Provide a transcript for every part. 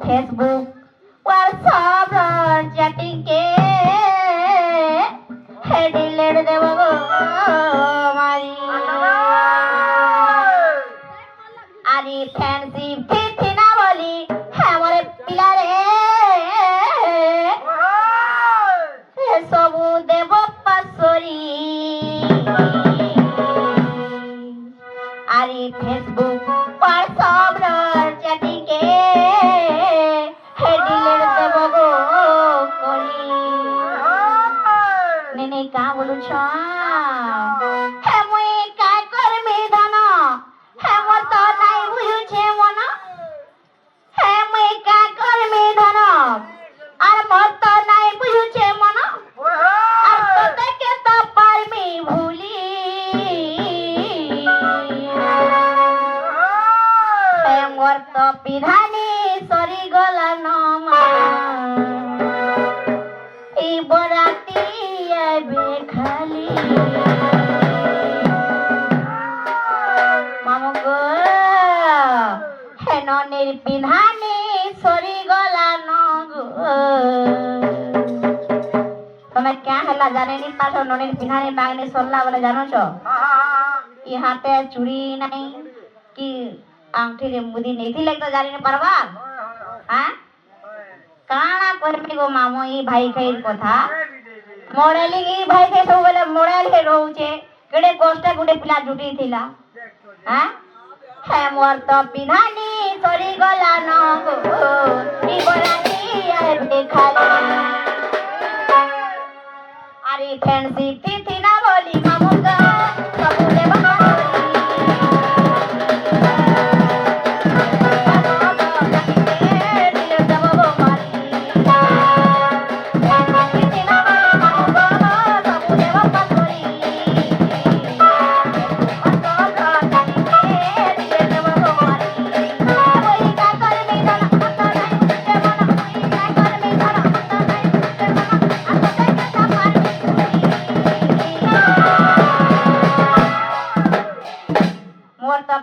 Facebook WhatsApp chatting কে হেডিলেট দেব গো মারি আরে fancy Phi Phi না বলি হ্যাঁ মরে পিলারে সবু দেব পাসরি আরে ফেসবুক হোয়াটসঅ্যাপ চ্যাটিং কে হেডিলেট দেব গো করি নেনে কা বলুছ হে মুই কা করমি ধন হে মোর তো নাই বুঝুছে মন হে মুই কা করমি ধন আর মোর তো নাই বুঝুছে মন আর তো দেখে তো পারমি ভুলি হে মোর তো বিধানী সরি গলা নমা এই বরাতি আইবে খালি মামু গো হেন নির্বিধানী সরি গলা নগো তুমি क्या हला जाने नहीं पाछो ननिर पिन्हानी बागनी सोल्ला बोले जानो छो ई हाथे चूड़ी नहीं कि आंगठी रे मुदी नहीं थी लगता जाने नहीं परवा हां काना करमी गो मामो ई भाई कई कथा मॉडलिंग ई भाई के सब बोले मॉडल हे रहउचे केडे कोष्टा गुडे पिला जुटी थिला हां हे मोर तो पिन्हानी सरी गला न गो ई बराती आबे खाली अरे फैंसी थी ना बोली मामू का सबू दे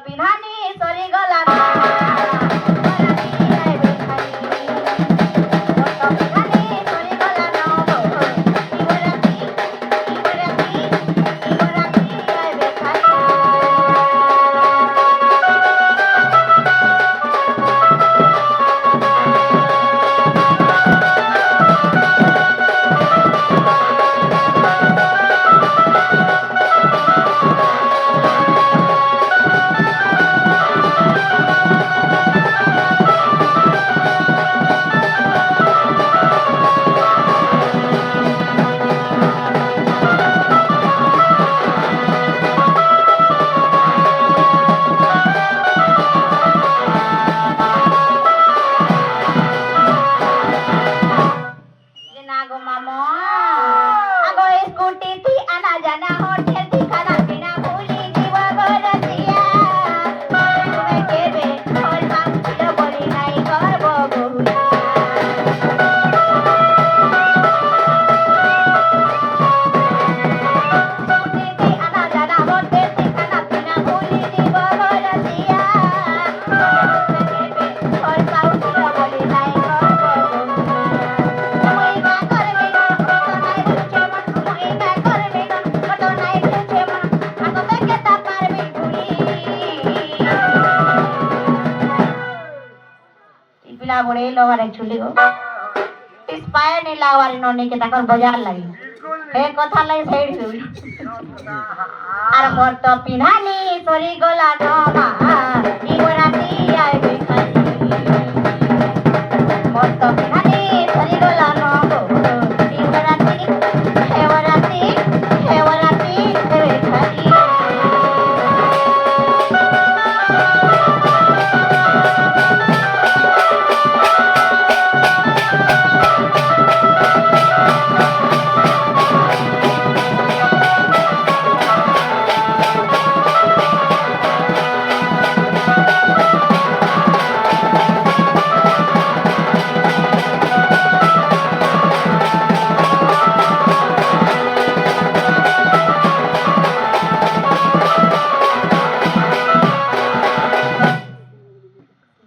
पिन्हानी सरी गला बड़े लोग एक्चुअली को इंस्पायर नहीं लागवारी नोनी के ताकर बाजार लगी हे कथा लगी साइड से आर मोर तो पिन्हानी सरी गला नोमा ई बराती आइबे